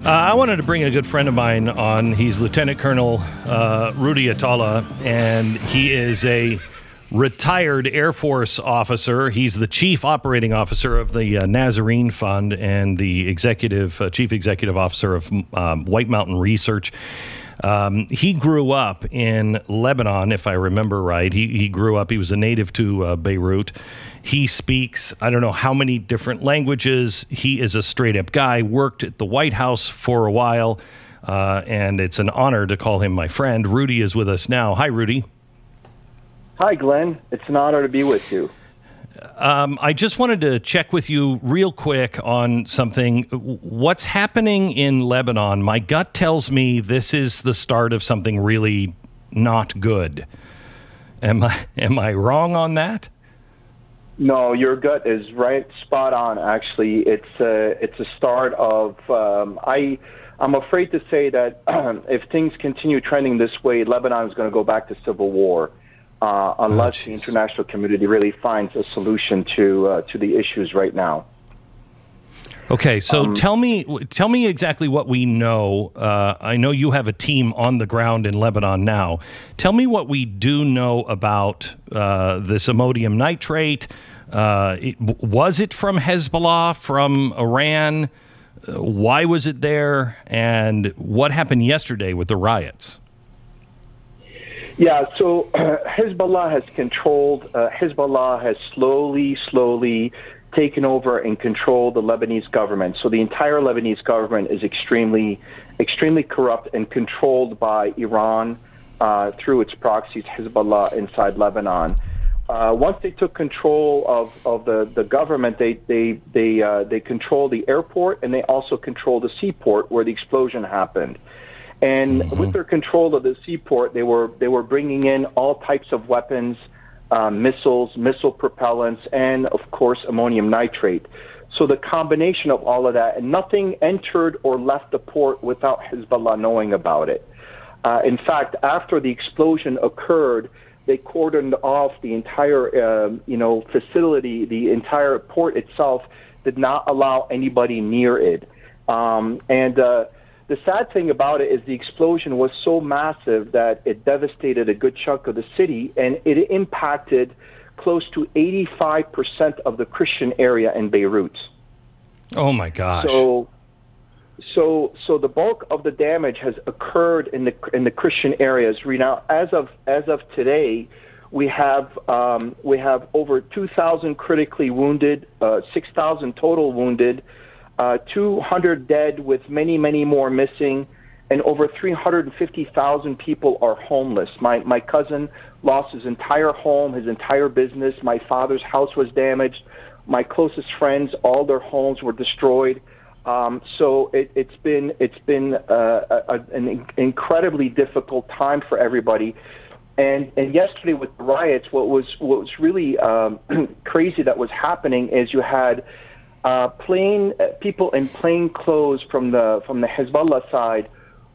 I wanted to bring a good friend of mine on. He's Lieutenant Colonel Rudy Atallah, and he is a retired Air Force officer. He's the chief operating officer of the Nazarene Fund and the chief executive officer of White Mountain Research. He grew up in Lebanon, if I remember right. He grew up, he was a native to Beirut. He speaks, I don't know how many different languages. He is a straight-up guy, worked at the White House for a while, and it's an honor to call him my friend. Rudy is with us now. Hi, Rudy. Hi, Glenn. It's an honor to be with you. I just wanted to check with you real quick on something. What's happening in Lebanon? My gut tells me this is the start of something really not good. Am I wrong on that? No, your gut is right, spot on. Actually, it's a start of. I'm afraid to say that if things continue trending this way, Lebanon is going to go back to civil war. Unless the international community really finds a solution to the issues right now. Okay, so tell me exactly what we know. I know you have a team on the ground in Lebanon now. Tell me what we do know about this ammonium nitrate. Was it from Hezbollah, from Iran? Why was it there? And what happened yesterday with the riots? Yeah, so Hezbollah has slowly taken over and controlled the Lebanese government. So the entire Lebanese government is extremely corrupt and controlled by Iran through its proxies, Hezbollah, inside Lebanon. Once they took control of the government, they control the airport, and they also control the seaport where the explosion happened. And with their control of the seaport, they were bringing in all types of weapons, missiles, missile propellants, and of course ammonium nitrate. So the combination of all of that, and nothing entered or left the port without Hezbollah knowing about it. In fact, after the explosion occurred, they cordoned off the entire facility. The entire port itself did not allow anybody near it. The sad thing about it is the explosion was so massive that it devastated a good chunk of the city, and it impacted close to 85% of the Christian area in Beirut. Oh my gosh! So the bulk of the damage has occurred in the Christian areas. Now, as of today, we have over 2,000 critically wounded, 6,000 total wounded. 200 dead with many more missing, and over 350,000 people are homeless. My cousin lost his entire home, his entire business. My father's house was damaged. My closest friends, all their homes were destroyed. So it's been an incredibly difficult time for everybody. And yesterday with the riots, what was really crazy that was happening is you had people in plain clothes from the Hezbollah side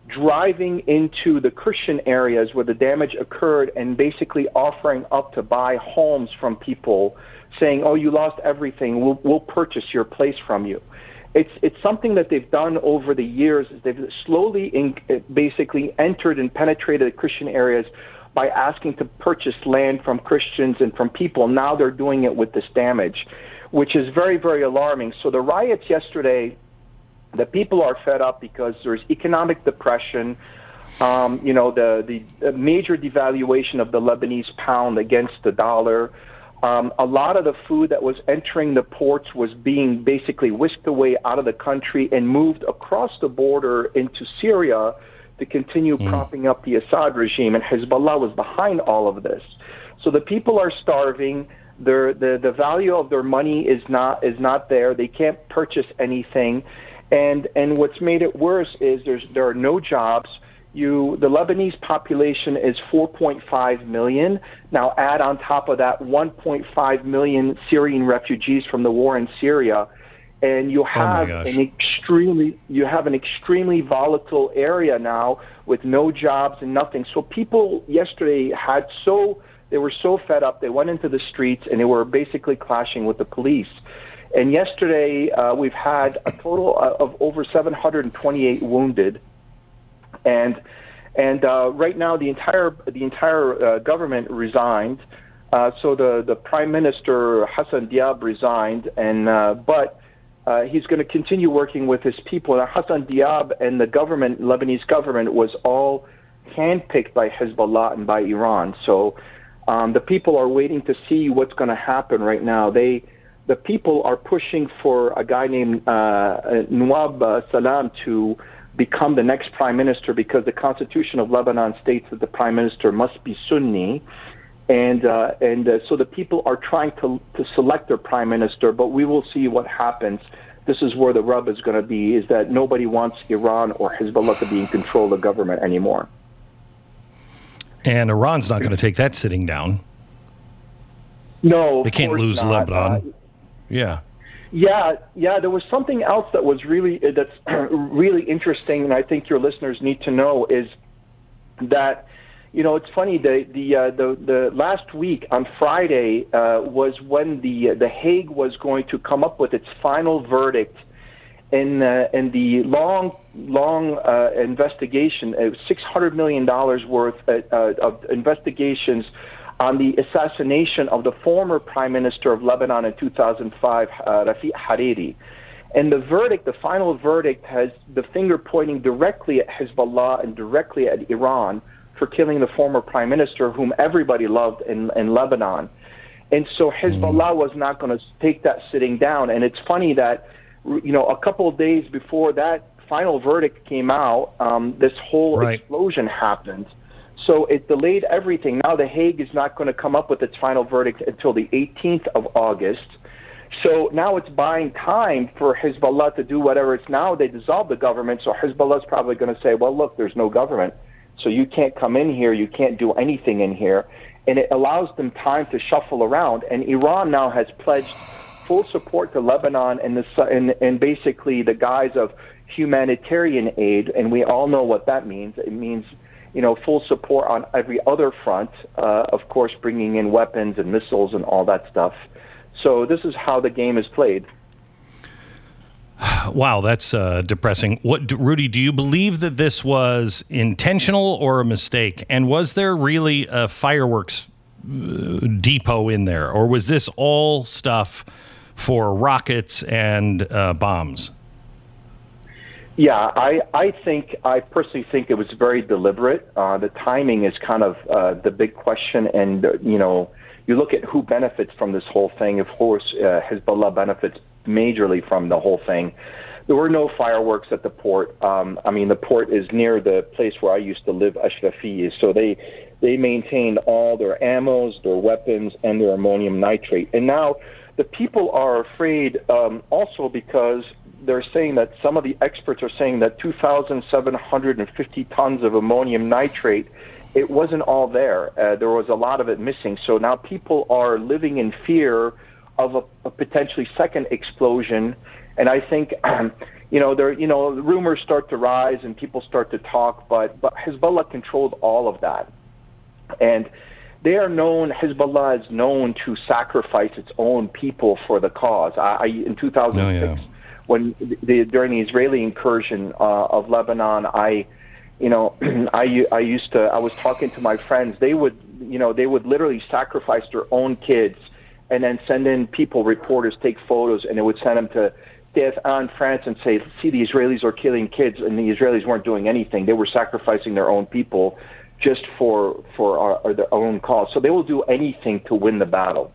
driving into the Christian areas where the damage occurred and basically offering up to buy homes from people, saying, "Oh, you lost everything. We'll purchase your place from you." It's something that they've done over the years. They've slowly basically entered and penetrated the Christian areas by asking to purchase land from Christians and from people. Now they're doing it with this damage, which is very, very alarming. So the riots yesterday, the people are fed up because there's economic depression, the major devaluation of the Lebanese pound against the dollar. A lot of the food that was entering the ports was being basically whisked away out of the country and moved across the border into Syria to continue propping up the Assad regime, and Hezbollah was behind all of this. So the people are starving. The value of their money is not there. They can't purchase anything, and what's made it worse is there are no jobs. The Lebanese population is 4.5 million. Now add on top of that 1.5 million Syrian refugees from the war in Syria, and you have an extremely volatile area now with no jobs and nothing. So people yesterday they were so fed up, they went into the streets and they were basically clashing with the police. And yesterday, we've had a total of over 728 wounded, and right now the entire government resigned. So the Prime Minister Hassan Diab resigned, and but he's going to continue working with his people. Now, Hassan Diab and the government, Lebanese government, was all handpicked by Hezbollah and by Iran. So the people are waiting to see what's going to happen right now. The people are pushing for a guy named Nawab Salam to become the next prime minister, because the Constitution of Lebanon states that the prime minister must be Sunni. And so the people are trying to select their prime minister, but we will see what happens. This is where the rub is going to be, is that nobody wants Iran or Hezbollah to be in control of the government anymore. And Iran's not going to take that sitting down. No, they can't lose not. Lebanon. Yeah. There was something else that was really really interesting, and I think your listeners need to know, is that, you know, it's funny. The last week on Friday was when the Hague was going to come up with its final verdict in the long investigation, $600 million worth of investigations on the assassination of the former Prime Minister of Lebanon in 2005, Rafiq Hariri. And the verdict, the final verdict, has the finger pointing directly at Hezbollah and directly at Iran for killing the former prime minister, whom everybody loved in Lebanon. And so Hezbollah was not going to take that sitting down. And it's funny that, you know, a couple of days before that final verdict came out, this whole explosion happened. So it delayed everything. Now the Hague is not going to come up with its final verdict until the 18th of August. So now it's buying time for Hezbollah to do whatever it's now. They dissolved the government, so Hezbollah is probably going to say, well, look, there's no government, so you can't come in here, you can't do anything in here. And it allows them time to shuffle around. And Iran now has pledged full support to Lebanon and basically the guise of humanitarian aid, and we all know what that means. It means, you know, full support on every other front, of course, bringing in weapons and missiles and all that stuff. So this is how the game is played. Wow, that's depressing. Rudy, do you believe that this was intentional or a mistake? And was there really a fireworks depot in there? Or was this all stuff for rockets and bombs? Yeah, I personally think it was very deliberate. The timing is kind of the big question, and you know, you look at who benefits from this whole thing. Of course, Hezbollah benefits majorly from the whole thing. There were no fireworks at the port. I mean, the port is near the place where I used to live, Ashrafiyya, so they maintained all their ammos, their weapons, and their ammonium nitrate. And now the people are afraid also because they're saying that some of the experts are saying that 2,750 tons of ammonium nitrate, it wasn't all there. There was a lot of it missing. So now people are living in fear of a potentially second explosion. And I think, rumors start to rise and people start to talk, but Hezbollah controlled all of that. And they are known, Hezbollah is known to sacrifice its own people for the cause. In 2006, when during the Israeli incursion of Lebanon, I was talking to my friends. They would literally sacrifice their own kids and then send in people, reporters, take photos, and it would send them to TF1 France and say, see, the Israelis are killing kids, and the Israelis weren't doing anything. They were sacrificing their own people just for their own cause. So they will do anything to win the battle.